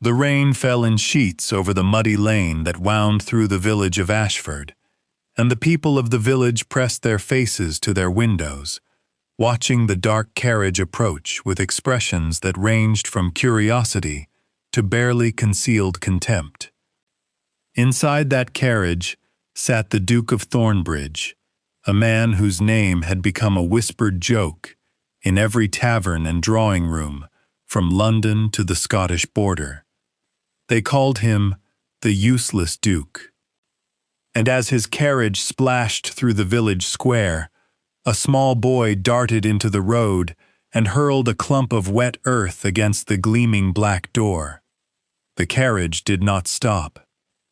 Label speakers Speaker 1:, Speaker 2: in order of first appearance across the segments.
Speaker 1: The rain fell in sheets over the muddy lane that wound through the village of Ashford, and the people of the village pressed their faces to their windows, watching the dark carriage approach with expressions that ranged from curiosity to barely concealed contempt. Inside that carriage sat the Duke of Thornbridge, a man whose name had become a whispered joke in every tavern and drawing room from London to the Scottish border. They called him the Useless Duke. And as his carriage splashed through the village square, a small boy darted into the road and hurled a clump of wet earth against the gleaming black door. The carriage did not stop.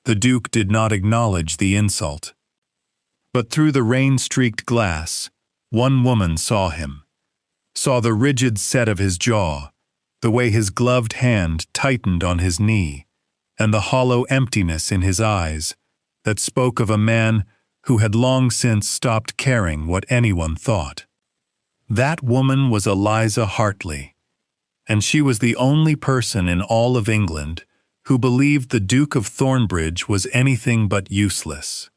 Speaker 1: The Duke did not acknowledge the insult. But through the rain-streaked glass, one woman saw him, saw the rigid set of his jaw, the way his gloved hand tightened on his knee, and the hollow emptiness in his eyes that spoke of a man who had long since stopped caring what anyone thought. That woman was Eliza Hartley, and she was the only person in all of England who believed the Duke of Thornbridge was anything but useless.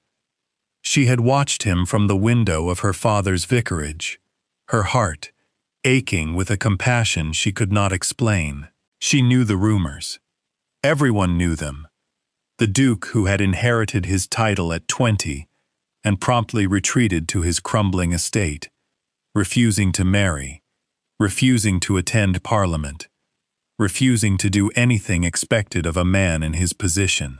Speaker 1: She had watched him from the window of her father's vicarage, her heart aching with a compassion she could not explain. She knew the rumors. Everyone knew them. The Duke who had inherited his title at 20 and promptly retreated to his crumbling estate, refusing to marry, refusing to attend Parliament, refusing to do anything expected of a man in his position.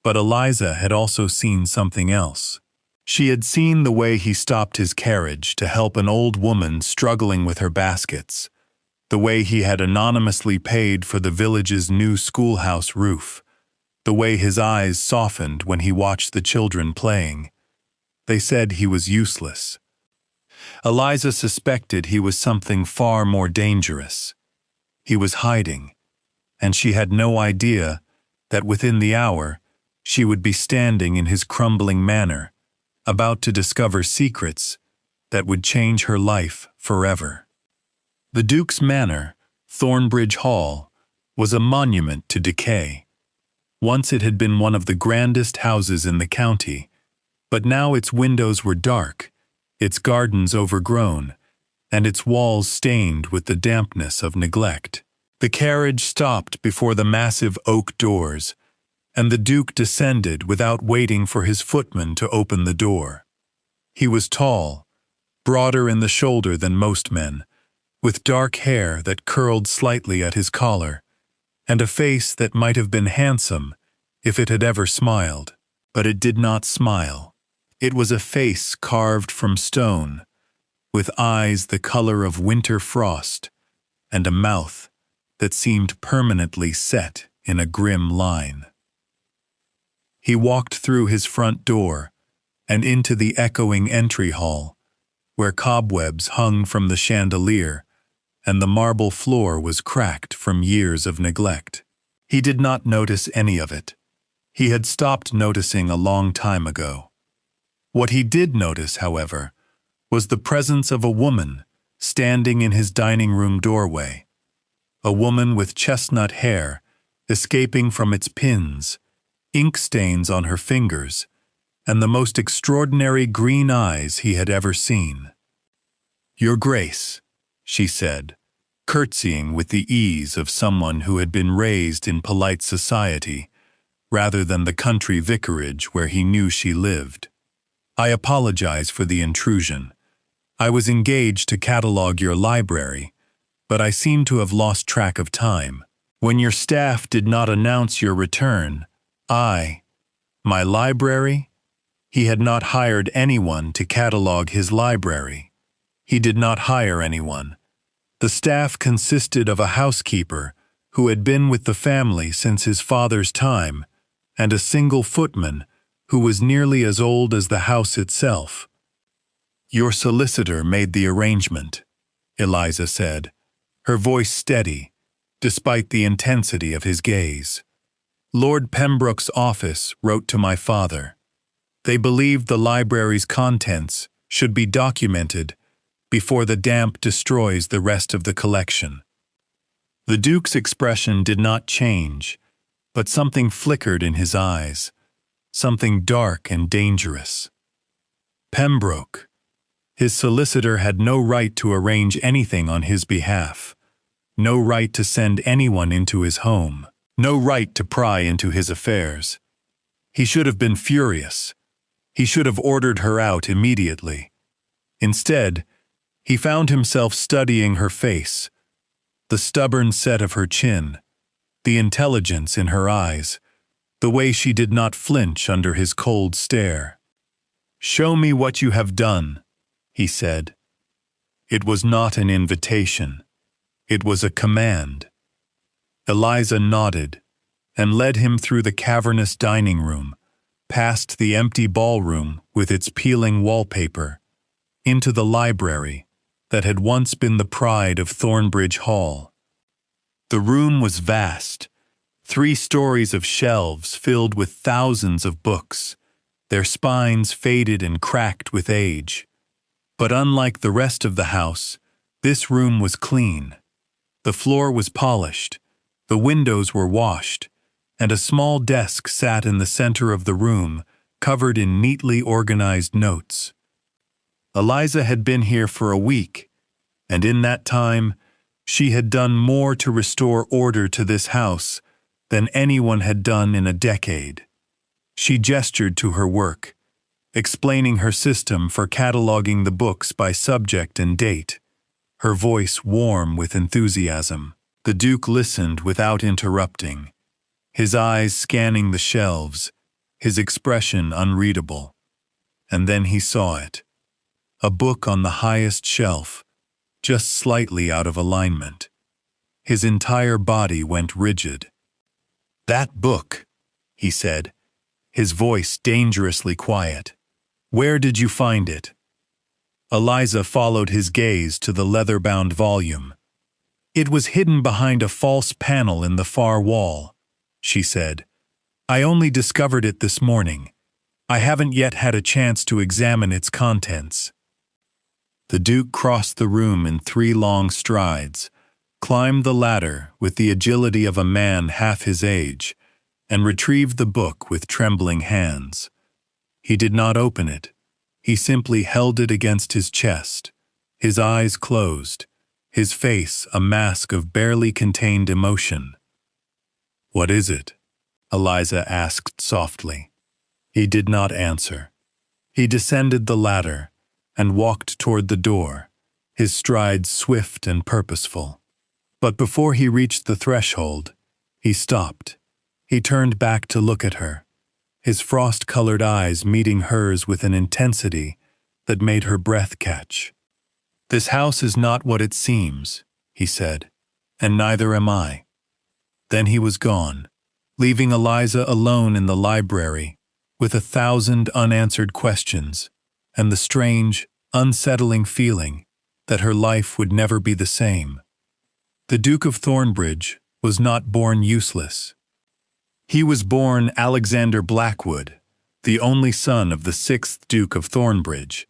Speaker 1: But Eliza had also seen something else. She had seen the way he stopped his carriage to help an old woman struggling with her baskets, the way he had anonymously paid for the village's new schoolhouse roof, the way his eyes softened when he watched the children playing. They said he was useless. Eliza suspected he was something far more dangerous. He was hiding, and she had no idea that within the hour she would be standing in his crumbling manor, about to discover secrets that would change her life forever. The Duke's manor, Thornbridge Hall, was a monument to decay. Once it had been one of the grandest houses in the county, but now its windows were dark, its gardens overgrown, and its walls stained with the dampness of neglect. The carriage stopped before the massive oak doors, and the Duke descended without waiting for his footman to open the door. He was tall, broader in the shoulder than most men, with dark hair that curled slightly at his collar, and a face that might have been handsome if it had ever smiled. But it did not smile. It was a face carved from stone, with eyes the color of winter frost, and a mouth that seemed permanently set in a grim line. He walked through his front door and into the echoing entry hall, where cobwebs hung from the chandelier and the marble floor was cracked from years of neglect. He did not notice any of it. He had stopped noticing a long time ago. What he did notice, however, was the presence of a woman standing in his dining room doorway, a woman with chestnut hair escaping from its pins, ink stains on her fingers, and the most extraordinary green eyes he had ever seen. "Your Grace," she said, curtsying with the ease of someone who had been raised in polite society, rather than the country vicarage where he knew she lived. "I apologize for the intrusion. I was engaged to catalogue your library, but I seem to have lost track of time. When your staff did not announce your return, my library?" He had not hired anyone to catalogue his library. He did not hire anyone. The staff consisted of a housekeeper who had been with the family since his father's time, and a single footman who was nearly as old as the house itself. "Your solicitor made the arrangement," Eliza said, her voice steady, despite the intensity of his gaze. "Lord Pembroke's office wrote to my father. They believed the library's contents should be documented before the damp destroys the rest of the collection." The Duke's expression did not change, but something flickered in his eyes, something dark and dangerous. Pembroke. His solicitor had no right to arrange anything on his behalf, no right to send anyone into his home, no right to pry into his affairs. He should have been furious. He should have ordered her out immediately. Instead, he found himself studying her face, the stubborn set of her chin, the intelligence in her eyes, the way she did not flinch under his cold stare. "Show me what you have done," he said. It was not an invitation. It was a command. Eliza nodded and led him through the cavernous dining room, past the empty ballroom with its peeling wallpaper, into the library that had once been the pride of Thornbridge Hall. The room was vast, 3 stories of shelves filled with thousands of books, their spines faded and cracked with age. But unlike the rest of the house, this room was clean. The floor was polished, the windows were washed, and a small desk sat in the center of the room, covered in neatly organized notes. Eliza had been here for a week, and in that time, she had done more to restore order to this house than anyone had done in a decade. She gestured to her work, explaining her system for cataloging the books by subject and date, her voice warm with enthusiasm. The Duke listened without interrupting, his eyes scanning the shelves, his expression unreadable. And then he saw it. A book on the highest shelf, just slightly out of alignment. His entire body went rigid. "That book," he said, his voice dangerously quiet. "Where did you find it?" Eliza followed his gaze to the leather-bound volume. "It was hidden behind a false panel in the far wall," she said. "I only discovered it this morning. I haven't yet had a chance to examine its contents." The Duke crossed the room in 3 long strides, climbed the ladder with the agility of a man half his age, and retrieved the book with trembling hands. He did not open it. He simply held it against his chest, his eyes closed, his face a mask of barely contained emotion. "What is it?" Eliza asked softly. He did not answer. He descended the ladder and walked toward the door, his strides swift and purposeful. But before he reached the threshold, he stopped. He turned back to look at her, his frost-colored eyes meeting hers with an intensity that made her breath catch. "This house is not what it seems," he said, "and neither am I." Then he was gone, leaving Eliza alone in the library with 1,000 unanswered questions and the strange, unsettling feeling that her life would never be the same. The Duke of Thornbridge was not born useless. He was born Alexander Blackwood, the only son of the 6th Duke of Thornbridge,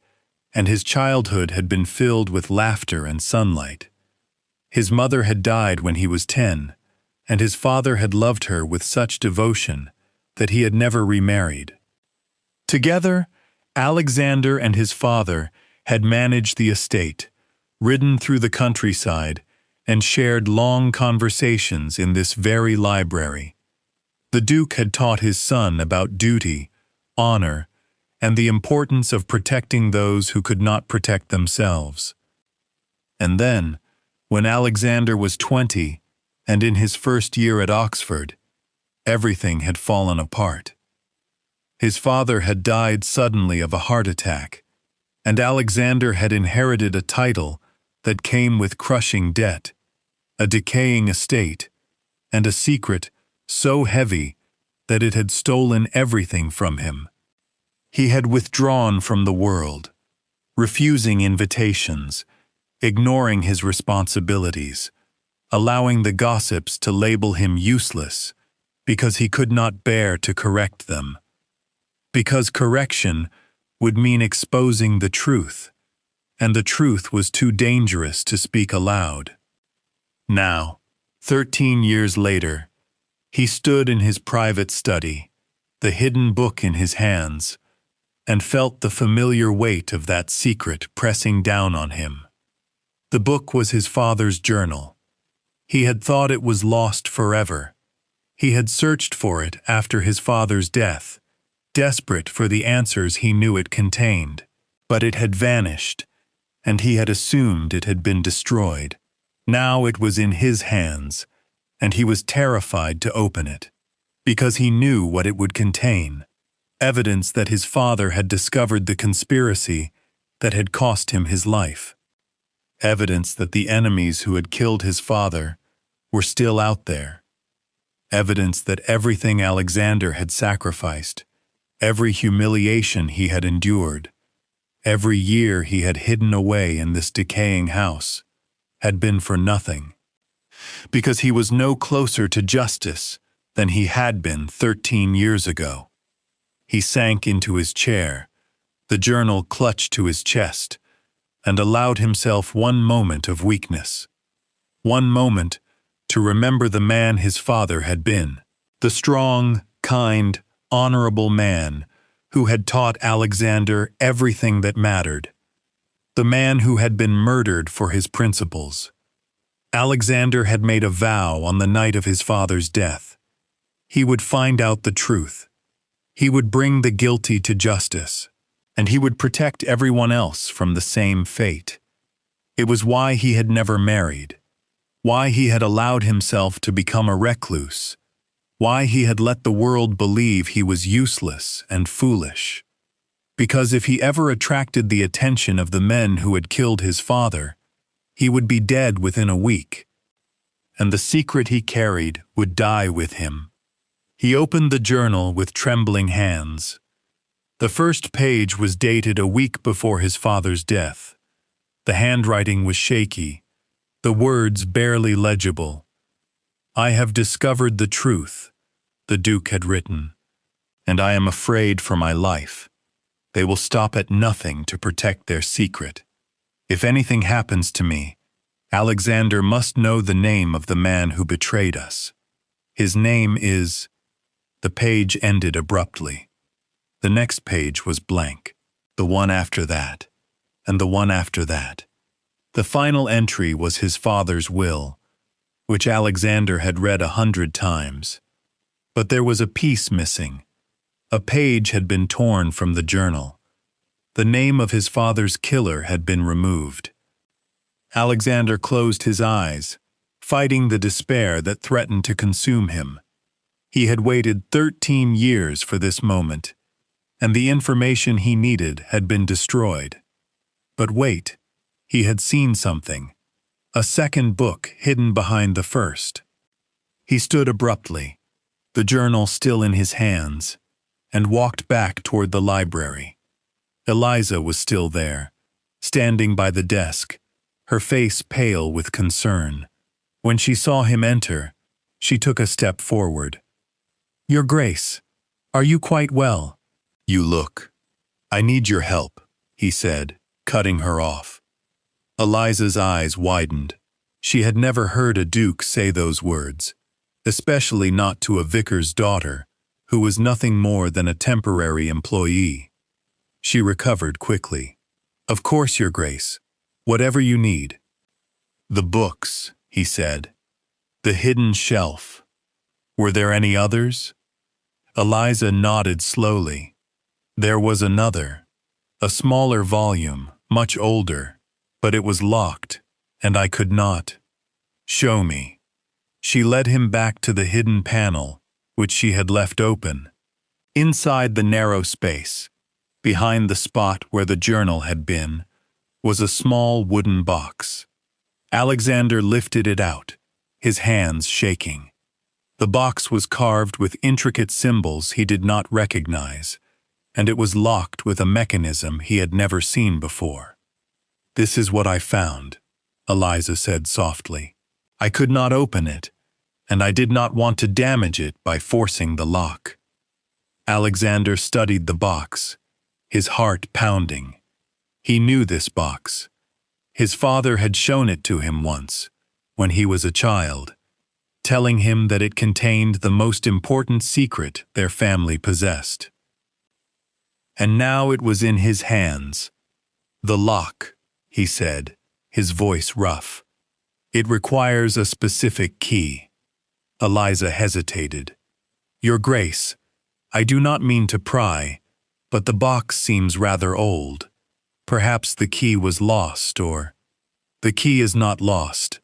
Speaker 1: and his childhood had been filled with laughter and sunlight. His mother had died when he was 10, and his father had loved her with such devotion that he had never remarried. Together, Alexander and his father had managed the estate, ridden through the countryside, and shared long conversations in this very library. The Duke had taught his son about duty, honor, and the importance of protecting those who could not protect themselves. And then, when Alexander was 20, and in his first year at Oxford, everything had fallen apart. His father had died suddenly of a heart attack, and Alexander had inherited a title that came with crushing debt, a decaying estate, and a secret so heavy that it had stolen everything from him. He had withdrawn from the world, refusing invitations, ignoring his responsibilities, allowing the gossips to label him useless because he could not bear to correct them. Because correction would mean exposing the truth, and the truth was too dangerous to speak aloud. Now, 13 years later, he stood in his private study, the hidden book in his hands, and felt the familiar weight of that secret pressing down on him. The book was his father's journal. He had thought it was lost forever. He had searched for it after his father's death, desperate for the answers he knew it contained. But it had vanished, and he had assumed it had been destroyed. Now it was in his hands, and he was terrified to open it, because he knew what it would contain: evidence that his father had discovered the conspiracy that had cost him his life. Evidence that the enemies who had killed his father were still out there. Evidence that everything Alexander had sacrificed, every humiliation he had endured, every year he had hidden away in this decaying house, had been for nothing. Because he was no closer to justice than he had been 13 years ago. He sank into his chair, the journal clutched to his chest, and allowed himself one moment of weakness. One moment to remember the man his father had been, the strong, kind, honorable man who had taught Alexander everything that mattered, the man who had been murdered for his principles. Alexander had made a vow on the night of his father's death. He would find out the truth. He would bring the guilty to justice, and he would protect everyone else from the same fate. It was why he had never married, why he had allowed himself to become a recluse, why he had let the world believe he was useless and foolish. Because if he ever attracted the attention of the men who had killed his father, he would be dead within a week, and the secret he carried would die with him. He opened the journal with trembling hands. The first page was dated a week before his father's death. The handwriting was shaky, the words barely legible. "I have discovered the truth," the Duke had written, "and I am afraid for my life. They will stop at nothing to protect their secret. If anything happens to me, Alexander must know the name of the man who betrayed us. His name is—" The page ended abruptly. The next page was blank, the one after that, and the one after that. The final entry was his father's will, which Alexander had read 100 times. But there was a piece missing. A page had been torn from the journal. The name of his father's killer had been removed. Alexander closed his eyes, fighting the despair that threatened to consume him. He had waited 13 years for this moment, and the information he needed had been destroyed. But wait, he had seen something, a second book hidden behind the first. He stood abruptly, the journal still in his hands, and walked back toward the library. Eliza was still there, standing by the desk, her face pale with concern. When she saw him enter, she took a step forward. "Your Grace, are you quite well?" "You look. I need your help," he said, cutting her off. Eliza's eyes widened. She had never heard a duke say those words, especially not to a vicar's daughter, who was nothing more than a temporary employee. She recovered quickly. "Of course, Your Grace. Whatever you need." "The books," he said. "The hidden shelf. Were there any others?" Eliza nodded slowly. "There was another, a smaller volume, much older, but it was locked, and I could not." "Show me." She led him back to the hidden panel, which she had left open. Inside the narrow space, behind the spot where the journal had been, was a small wooden box. Alexander lifted it out, his hands shaking. The box was carved with intricate symbols he did not recognize, and it was locked with a mechanism he had never seen before. "This is what I found," Eliza said softly. "I could not open it, and I did not want to damage it by forcing the lock." Alexander studied the box, his heart pounding. He knew this box. His father had shown it to him once, when he was a child. telling him that it contained the most important secret their family possessed. And now it was in his hands. "The lock," he said, his voice rough. "It requires a specific key." Eliza hesitated. "Your Grace, I do not mean to pry, but the box seems rather old. Perhaps the key was lost, or—" "The key is not lost."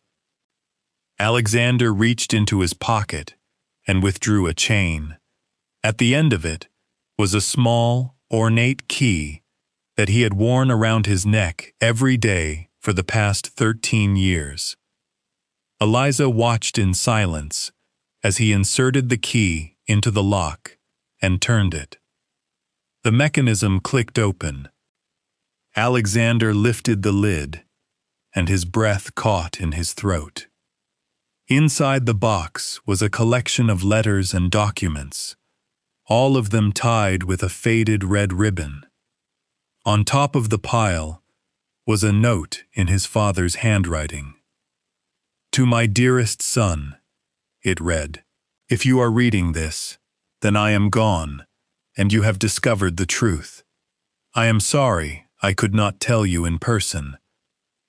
Speaker 1: Alexander reached into his pocket and withdrew a chain. At the end of it was a small, ornate key that he had worn around his neck every day for the past 13 years. Eliza watched in silence as he inserted the key into the lock and turned it. The mechanism clicked open. Alexander lifted the lid, and his breath caught in his throat. Inside the box was a collection of letters and documents, all of them tied with a faded red ribbon. On top of the pile was a note in his father's handwriting. "To my dearest son," it read. "If you are reading this, then I am gone, and you have discovered the truth. I am sorry I could not tell you in person,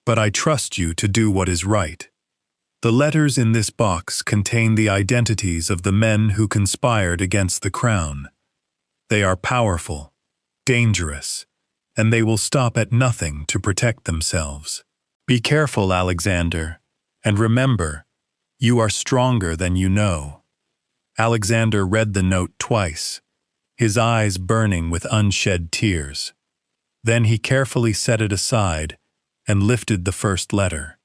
Speaker 1: but I trust you to do what is right. The letters in this box contain the identities of the men who conspired against the crown. They are powerful, dangerous, and they will stop at nothing to protect themselves. Be careful, Alexander, and remember, you are stronger than you know." Alexander read the note twice, his eyes burning with unshed tears. Then he carefully set it aside and lifted the first letter.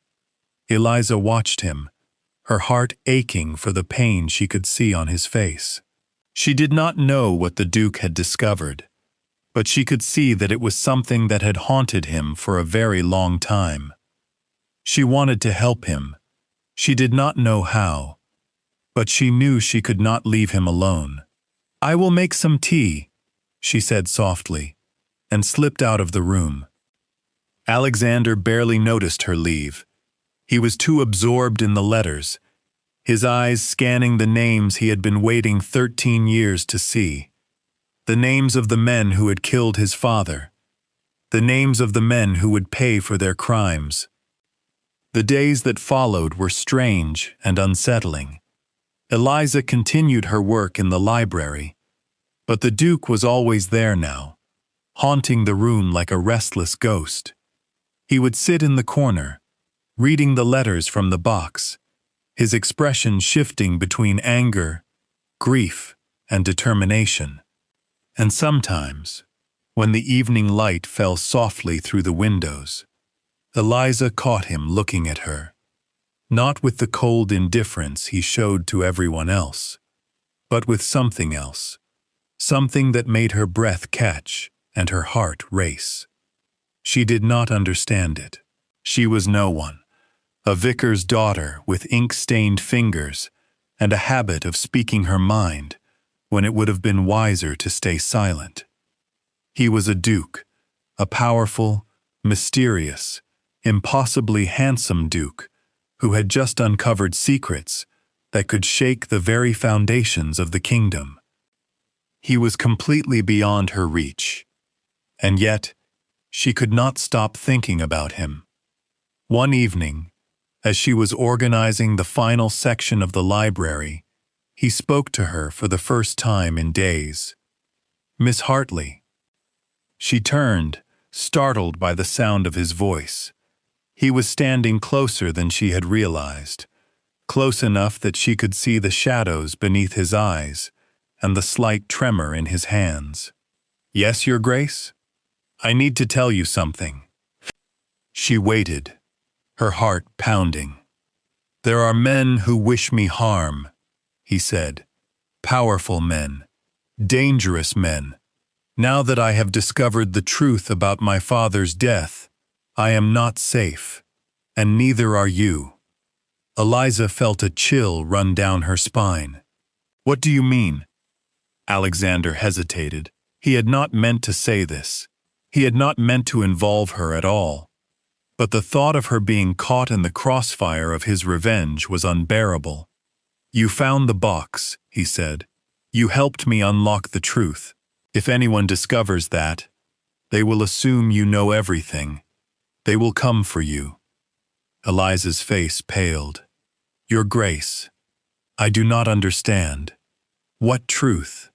Speaker 1: Eliza watched him, her heart aching for the pain she could see on his face. She did not know what the Duke had discovered, but she could see that it was something that had haunted him for a very long time. She wanted to help him. She did not know how, but she knew she could not leave him alone. "I will make some tea," she said softly, and slipped out of the room. Alexander barely noticed her leave. He was too absorbed in the letters, his eyes scanning the names he had been waiting 13 years to see. The names of the men who had killed his father. The names of the men who would pay for their crimes. The days that followed were strange and unsettling. Eliza continued her work in the library, but the Duke was always there now, haunting the room like a restless ghost. He would sit in the corner, reading the letters from the box, his expression shifting between anger, grief, and determination. And sometimes, when the evening light fell softly through the windows, Eliza caught him looking at her, not with the cold indifference he showed to everyone else, but with something else, something that made her breath catch and her heart race. She did not understand it. She was no one, a vicar's daughter with ink-stained fingers and a habit of speaking her mind when it would have been wiser to stay silent. He was a duke, a powerful, mysterious, impossibly handsome duke who had just uncovered secrets that could shake the very foundations of the kingdom. He was completely beyond her reach, and yet she could not stop thinking about him. One evening, as she was organizing the final section of the library, he spoke to her for the first time in days. "Miss Hartley." She turned, startled by the sound of his voice. He was standing closer than she had realized, close enough that she could see the shadows beneath his eyes and the slight tremor in his hands. "Yes, Your Grace? I need to tell you something." She waited, her heart pounding. "There are men who wish me harm," he said. "Powerful men, dangerous men. Now that I have discovered the truth about my father's death, I am not safe, and neither are you." Eliza felt a chill run down her spine. "What do you mean?" Alexander hesitated. He had not meant to say this. He had not meant to involve her at all. But the thought of her being caught in the crossfire of his revenge was unbearable. "You found the box," he said. "You helped me unlock the truth. If anyone discovers that, they will assume you know everything. They will come for you." Eliza's face paled. "Your Grace, I do not understand. What truth?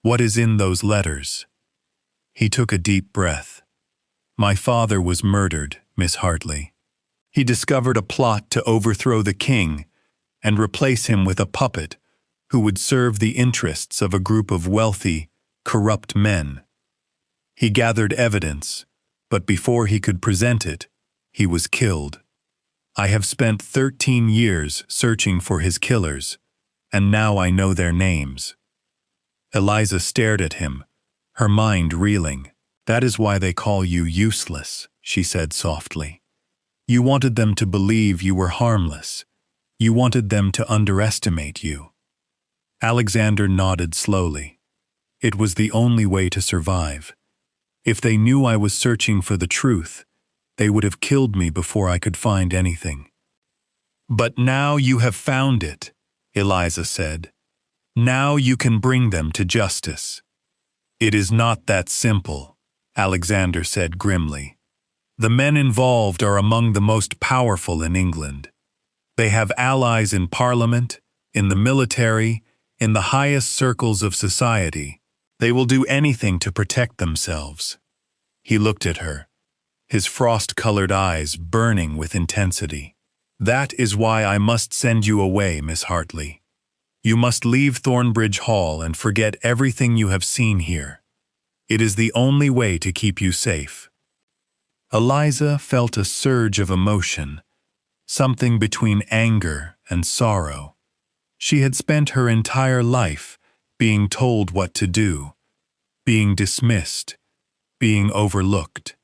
Speaker 1: What is in those letters?" He took a deep breath. "My father was murdered, Miss Hartley. He discovered a plot to overthrow the king and replace him with a puppet who would serve the interests of a group of wealthy, corrupt men. He gathered evidence, but before he could present it, he was killed. I have spent 13 years searching for his killers, and now I know their names." Eliza stared at him, her mind reeling. "That is why they call you useless," she said softly. "You wanted them to believe you were harmless. You wanted them to underestimate you." Alexander nodded slowly. "It was the only way to survive. If they knew I was searching for the truth, they would have killed me before I could find anything." "But now you have found it," Eliza said. "Now you can bring them to justice." "It is not that simple," Alexander said grimly. "The men involved are among the most powerful in England. They have allies in Parliament, in the military, in the highest circles of society. They will do anything to protect themselves." He looked at her, his frost-colored eyes burning with intensity. "That is why I must send you away, Miss Hartley. You must leave Thornbridge Hall and forget everything you have seen here. It is the only way to keep you safe." Eliza felt a surge of emotion, something between anger and sorrow. She had spent her entire life being told what to do, being dismissed, being overlooked.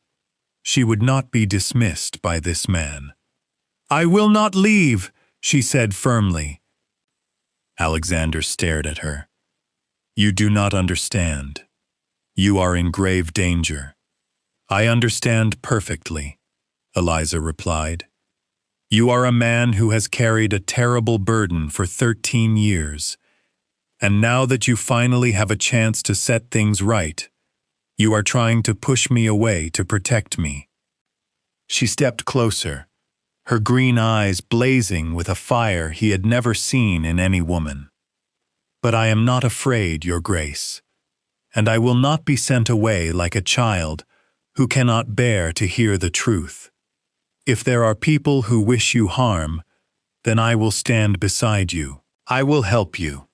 Speaker 1: She would not be dismissed by this man. "I will not leave," she said firmly. Alexander stared at her. "You do not understand. You are in grave danger." "I understand perfectly," Eliza replied. "You are a man who has carried a terrible burden for 13 years, and now that you finally have a chance to set things right, you are trying to push me away to protect me." She stepped closer, her green eyes blazing with a fire he had never seen in any woman. "But I am not afraid, Your Grace, and I will not be sent away like a child who cannot bear to hear the truth. If there are people who wish you harm, then I will stand beside you. I will help you."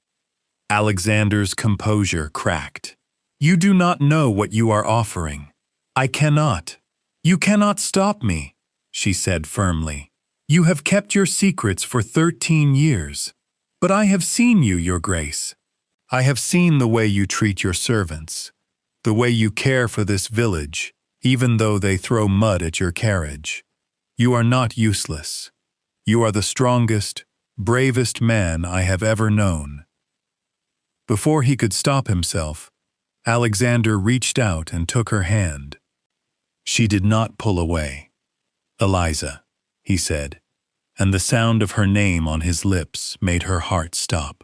Speaker 1: Alexander's composure cracked. "You do not know what you are offering. I cannot. You cannot stop me," she said firmly. "You have kept your secrets for 13 years. But I have seen you, Your Grace. I have seen the way you treat your servants, the way you care for this village, even though they throw mud at your carriage. You are not useless. You are the strongest, bravest man I have ever known." Before he could stop himself, Alexander reached out and took her hand. She did not pull away. "Eliza," he said, and the sound of her name on his lips made her heart stop.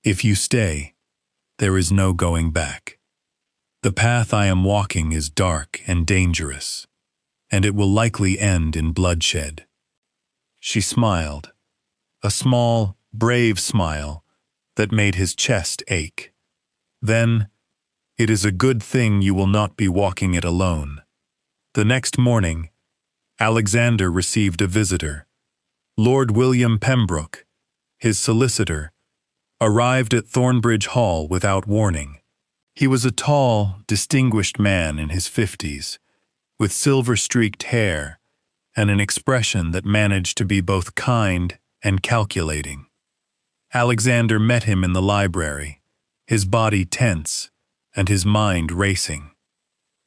Speaker 1: "If you stay, there is no going back. The path I am walking is dark and dangerous, and it will likely end in bloodshed." She smiled, a small, brave smile that made his chest ache. Then, "It is a good thing you will not be walking it alone." The next morning, Alexander received a visitor. Lord William Pembroke, his solicitor, arrived at Thornbridge Hall without warning. He was a tall, distinguished man in his 50s, with silver-streaked hair and an expression that managed to be both kind and calculating. Alexander met him in the library, his body tense and his mind racing.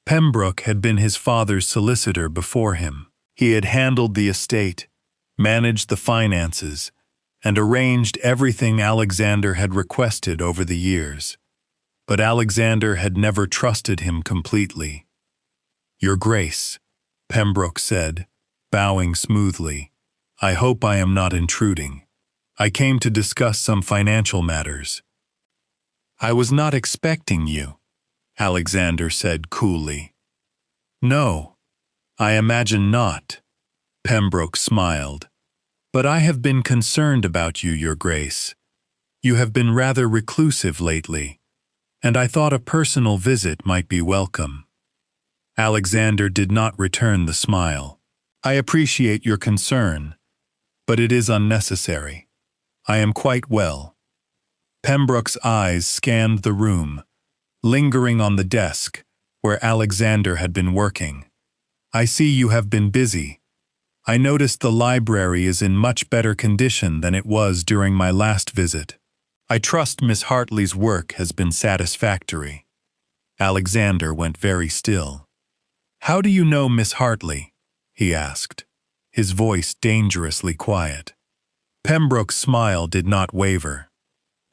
Speaker 1: Pembroke had been his father's solicitor before him. He had handled the estate, managed the finances, and arranged everything Alexander had requested over the years. But Alexander had never trusted him completely. "Your Grace," Pembroke said, bowing smoothly, "I hope I am not intruding. I came to discuss some financial matters." "I was not expecting you," Alexander said coolly. "No, I imagine not," Pembroke smiled. "But I have been concerned about you, Your Grace. You have been rather reclusive lately, and I thought a personal visit might be welcome." Alexander did not return the smile. "I appreciate your concern, but it is unnecessary. I am quite well." Pembroke's eyes scanned the room, lingering on the desk where Alexander had been working. "I see you have been busy. I noticed the library is in much better condition than it was during my last visit. I trust Miss Hartley's work has been satisfactory." Alexander went very still. "How do you know Miss Hartley?" he asked, his voice dangerously quiet. Pembroke's smile did not waver.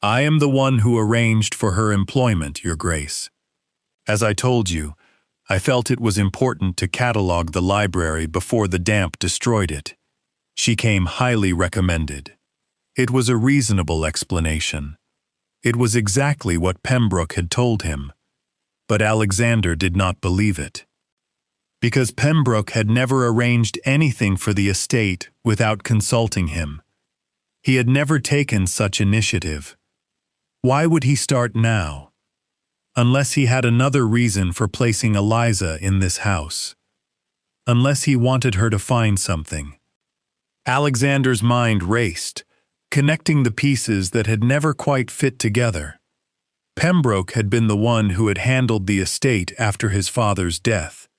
Speaker 1: "I am the one who arranged for her employment, Your Grace. As I told you, I felt it was important to catalogue the library before the damp destroyed it. She came highly recommended." It was a reasonable explanation. It was exactly what Pembroke had told him, but Alexander did not believe it. Because Pembroke had never arranged anything for the estate without consulting him. He had never taken such initiative. Why would he start now? Unless he had another reason for placing Eliza in this house. Unless he wanted her to find something. Alexander's mind raced, connecting the pieces that had never quite fit together. Pembroke had been the one who had handled the estate after his father's death.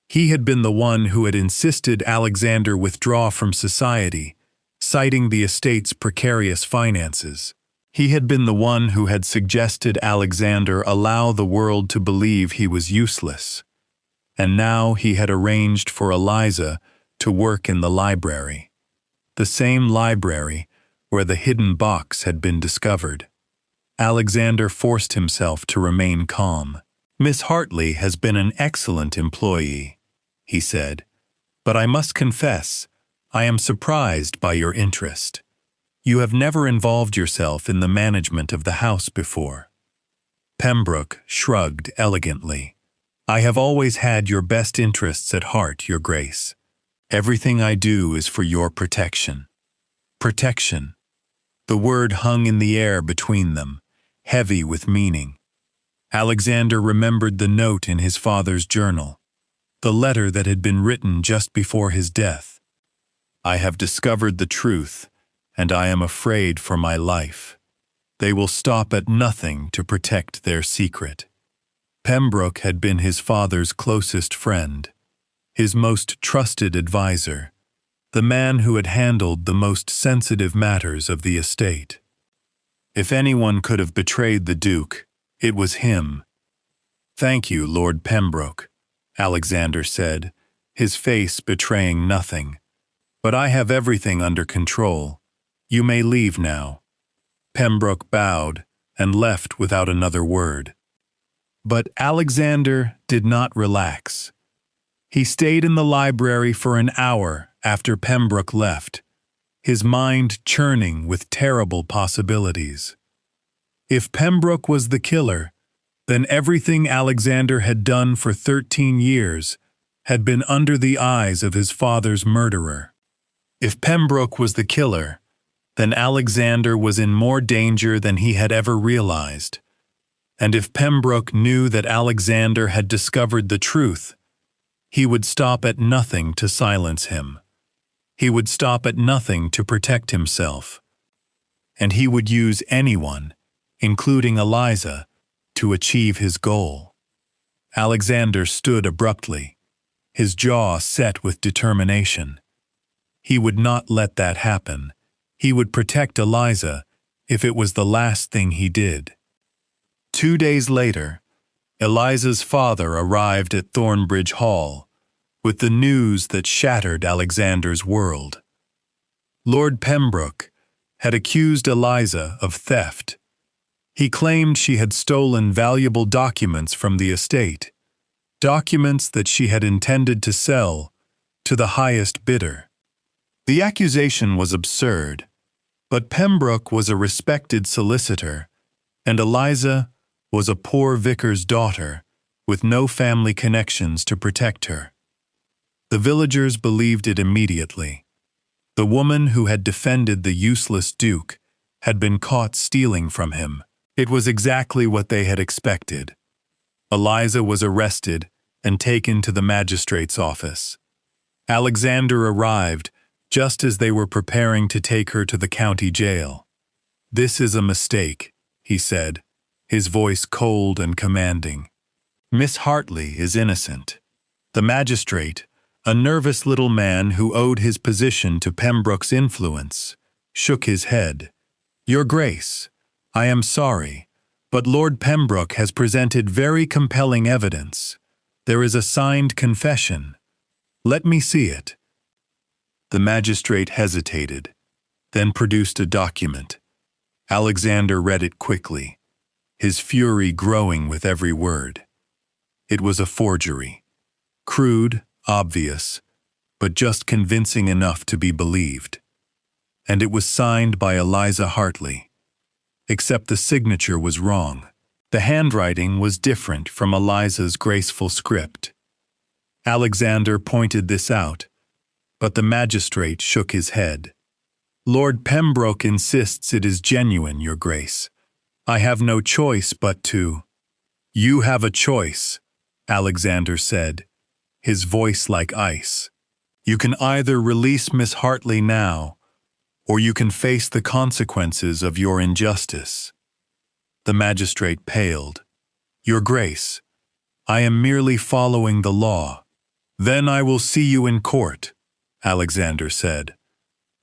Speaker 1: He had been the one who had insisted Alexander withdraw from society, citing the estate's precarious finances. He had been the one who had suggested Alexander allow the world to believe he was useless. And now he had arranged for Eliza to work in the library. The same library where the hidden box had been discovered. Alexander forced himself to remain calm. "Miss Hartley has been an excellent employee," he said, "but I must confess, I am surprised by your interest. You have never involved yourself in the management of the house before." Pembroke shrugged elegantly. "I have always had your best interests at heart, Your Grace. Everything I do is for your protection." Protection. The word hung in the air between them, heavy with meaning. Alexander remembered the note in his father's journal, the letter that had been written just before his death. "I have discovered the truth, and I am afraid for my life. They will stop at nothing to protect their secret." Pembroke had been his father's closest friend, his most trusted advisor, the man who had handled the most sensitive matters of the estate. If anyone could have betrayed the Duke, it was him. "Thank you, Lord Pembroke," Alexander said, his face betraying nothing. "But I have everything under control. You may leave now." Pembroke bowed and left without another word. But Alexander did not relax. He stayed in the library for an hour after Pembroke left, his mind churning with terrible possibilities. If Pembroke was the killer, then everything Alexander had done for 13 years had been under the eyes of his father's murderer. If Pembroke was the killer, then Alexander was in more danger than he had ever realized. And if Pembroke knew that Alexander had discovered the truth, he would stop at nothing to silence him. He would stop at nothing to protect himself. And he would use anyone, including Eliza, to achieve his goal. Alexander stood abruptly, his jaw set with determination. He would not let that happen. He would protect Eliza if it was the last thing he did. 2 days later, Eliza's father arrived at Thornbridge Hall with the news that shattered Alexander's world. Lord Pembroke had accused Eliza of theft. He claimed she had stolen valuable documents from the estate, documents that she had intended to sell to the highest bidder. The accusation was absurd, But Pembroke was a respected solicitor, and Eliza was a poor vicar's daughter with no family connections to protect her. The villagers believed it immediately. The woman who had defended the useless duke had been caught stealing from him. It was exactly what they had expected. Eliza was arrested and taken to the magistrate's office. Alexander arrived just as they were preparing to take her to the county jail. "This is a mistake," he said, his voice cold and commanding. "Miss Hartley is innocent." The magistrate, a nervous little man who owed his position to Pembroke's influence, shook his head. "Your Grace, I am sorry, but Lord Pembroke has presented very compelling evidence. There is a signed confession. Let me see it." The magistrate hesitated, then produced a document. Alexander read it quickly, his fury growing with every word. It was a forgery. Crude, obvious, but just convincing enough to be believed. And it was signed by Eliza Hartley. Except the signature was wrong. The handwriting was different from Eliza's graceful script. Alexander pointed this out, but the magistrate shook his head. "Lord Pembroke insists it is genuine, Your Grace. I have no choice but to—" "You have a choice," Alexander said, his voice like ice. "You can either release Miss Hartley now, or you can face the consequences of your injustice." The magistrate paled. "Your Grace, I am merely following the law." "Then I will see you in court," Alexander said,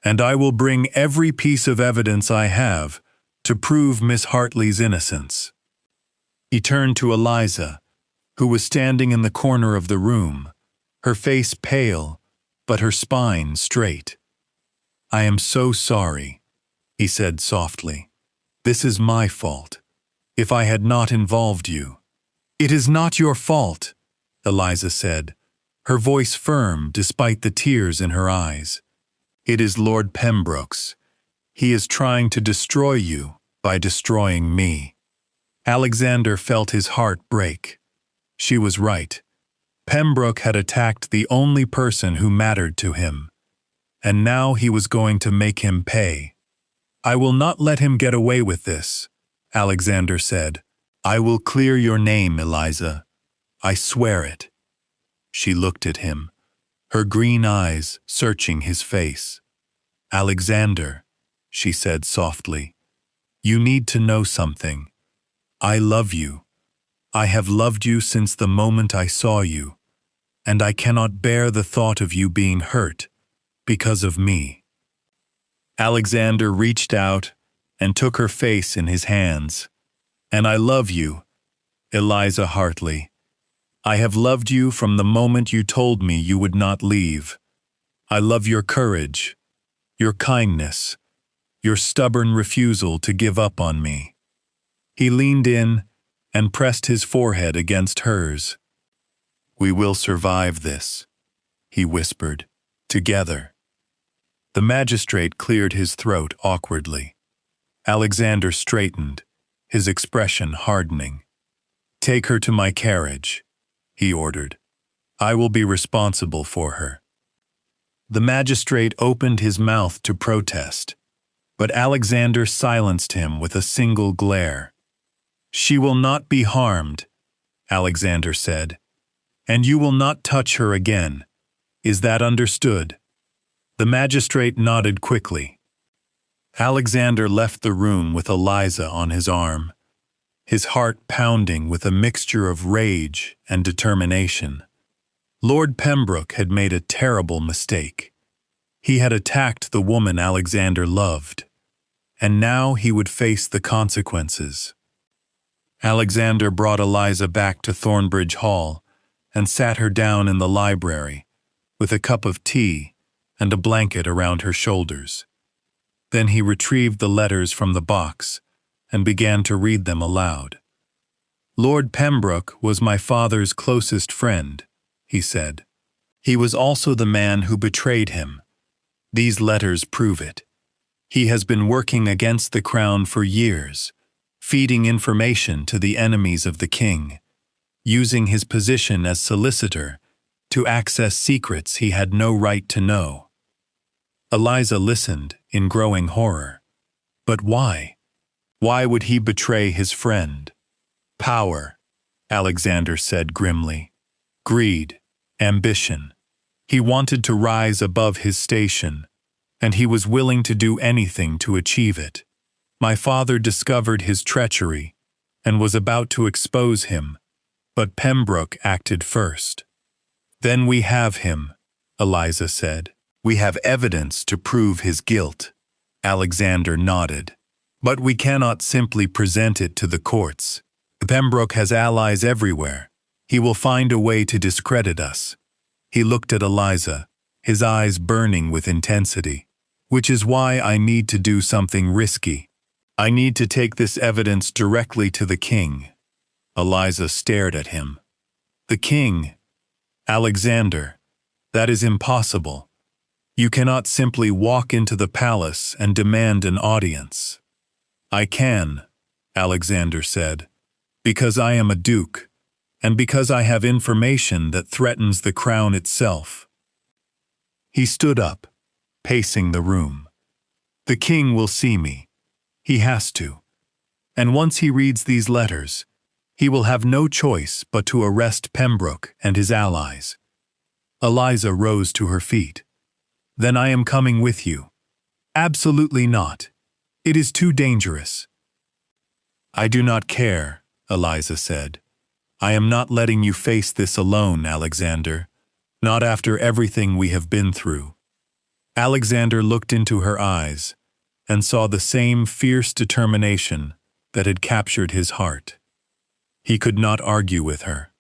Speaker 1: "and I will bring every piece of evidence I have to prove Miss Hartley's innocence." He turned to Eliza, who was standing in the corner of the room, her face pale, but her spine straight. "I am so sorry," he said softly. "This is my fault. If I had not involved you—" "It is not your fault," Eliza said, her voice firm despite the tears in her eyes. "It is Lord Pembroke's. He is trying to destroy you by destroying me." Alexander felt his heart break. She was right. Pembroke had attacked the only person who mattered to him, and now he was going to make him pay. "I will not let him get away with this," Alexander said. "I will clear your name, Eliza. I swear it." She looked at him, her green eyes searching his face. "Alexander," she said softly, "you need to know something. I love you. I have loved you since the moment I saw you, and I cannot bear the thought of you being hurt because of me." Alexander reached out and took her face in his hands. "And I love you, Eliza Hartley. I have loved you from the moment you told me you would not leave. I love your courage, your kindness, your stubborn refusal to give up on me." He leaned in and pressed his forehead against hers. "We will survive this," he whispered, "together." The magistrate cleared his throat awkwardly. Alexander straightened, his expression hardening. "Take her to my carriage," he ordered. "I will be responsible for her." The magistrate opened his mouth to protest, but Alexander silenced him with a single glare. "She will not be harmed," Alexander said, "and you will not touch her again. Is that understood?" The magistrate nodded quickly. Alexander left the room with Eliza on his arm, his heart pounding with a mixture of rage and determination. Lord Pembroke had made a terrible mistake. He had attacked the woman Alexander loved, and now he would face the consequences. Alexander brought Eliza back to Thornbridge Hall and sat her down in the library with a cup of tea and a blanket around her shoulders. Then he retrieved the letters from the box and began to read them aloud. "Lord Pembroke was my father's closest friend," he said. "He was also the man who betrayed him. These letters prove it. He has been working against the crown for years, feeding information to the enemies of the king, using his position as solicitor to access secrets he had no right to know. Eliza listened in growing horror. But why? Why would he betray his friend? Power, Alexander said grimly. Greed, ambition. He wanted to rise above his station, and he was willing to do anything to achieve it. My father discovered his treachery and was about to expose him, but Pembroke acted first. Then we have him, Eliza said. We have evidence to prove his guilt. Alexander nodded. But we cannot simply present it to the courts. Pembroke has allies everywhere. He will find a way to discredit us. He looked at Eliza, his eyes burning with intensity. Which is why I need to do something risky. I need to take this evidence directly to the king. Eliza stared at him. The king? Alexander, that is impossible. You cannot simply walk into the palace and demand an audience. I can, Alexander said, because I am a duke, and because I have information that threatens the crown itself. He stood up, pacing the room. The king will see me. He has to. And once he reads these letters, he will have no choice but to arrest Pembroke and his allies. Eliza rose to her feet. Then I am coming with you. Absolutely not. It is too dangerous. I do not care, Eliza said. I am not letting you face this alone, Alexander. Not after everything we have been through. Alexander looked into her eyes and saw the same fierce determination that had captured his heart. He could not argue with her.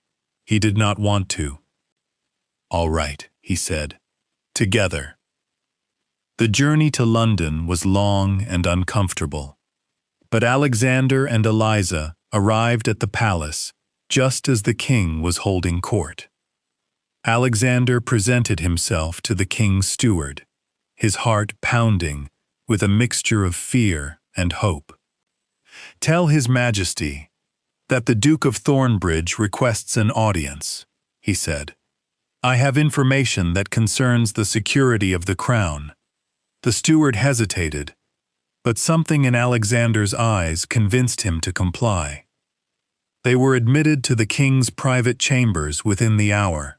Speaker 1: He did not want to. All right, he said. Together. The journey to London was long and uncomfortable, but Alexander and Eliza arrived at the palace just as the king was holding court. Alexander presented himself to the king's steward, his heart pounding with a mixture of fear and hope. Tell His Majesty that the Duke of Thornbridge requests an audience, he said. I have information that concerns the security of the crown. The steward hesitated, but something in Alexander's eyes convinced him to comply. They were admitted to the king's private chambers within the hour.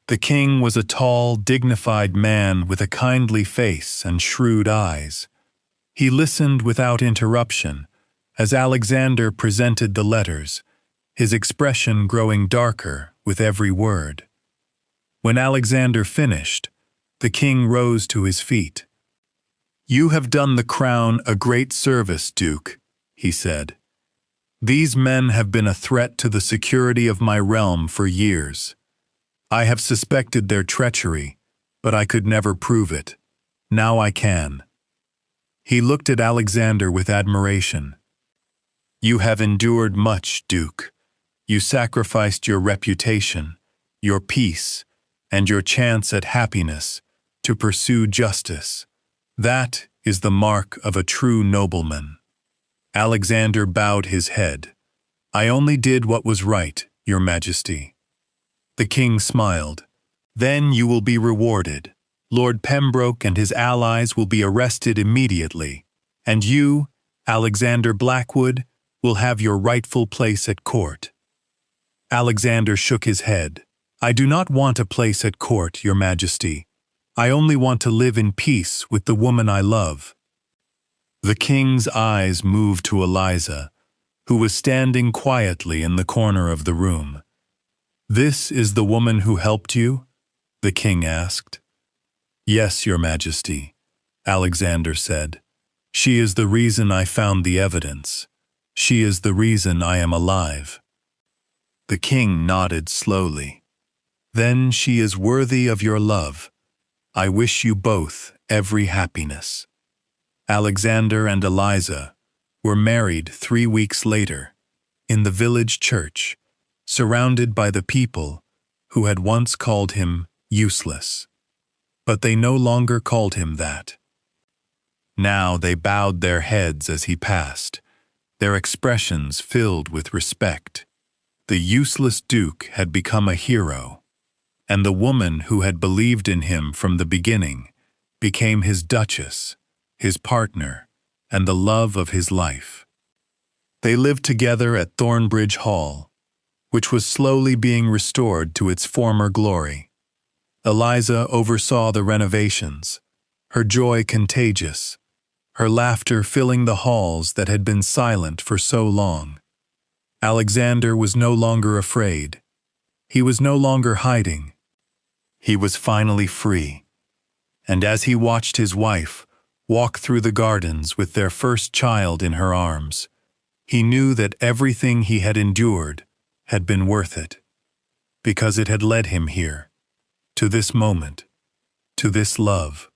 Speaker 1: The king was a tall, dignified man with a kindly face and shrewd eyes. He listened without interruption as Alexander presented the letters, his expression growing darker with every word. When Alexander finished, the king rose to his feet. You have done the crown a great service, Duke, he said. These men have been a threat to the security of my realm for years. I have suspected their treachery, but I could never prove it. Now I can. He looked at Alexander with admiration. You have endured much, Duke. You sacrificed your reputation, your peace, and your chance at happiness to pursue justice. That is the mark of a true nobleman. Alexander bowed his head. I only did what was right, Your Majesty. The king smiled. Then you will be rewarded. Lord Pembroke and his allies will be arrested immediately, and you, Alexander Blackwood, will have your rightful place at court. Alexander shook his head. I do not want a place at court, Your Majesty. I only want to live in peace with the woman I love. The king's eyes moved to Eliza, who was standing quietly in the corner of the room. This is the woman who helped you? The king asked. Yes, Your Majesty, Alexander said. She is the reason I found the evidence. She is the reason I am alive. The king nodded slowly. Then she is worthy of your love. I wish you both every happiness. Alexander and Eliza were married 3 weeks later, in the village church, surrounded by the people who had once called him useless. But they no longer called him that. Now they bowed their heads as he passed, their expressions filled with respect. The useless duke had become a hero, and the woman who had believed in him from the beginning became his duchess, his partner, and the love of his life. They lived together at Thornbridge Hall, which was slowly being restored to its former glory. Eliza oversaw the renovations, her joy contagious, her laughter filling the halls that had been silent for so long. Alexander was no longer afraid. He was no longer hiding. He was finally free. And as he watched his wife walk through the gardens with their first child in her arms, he knew that everything he had endured had been worth it, because it had led him here, to this moment, to this love.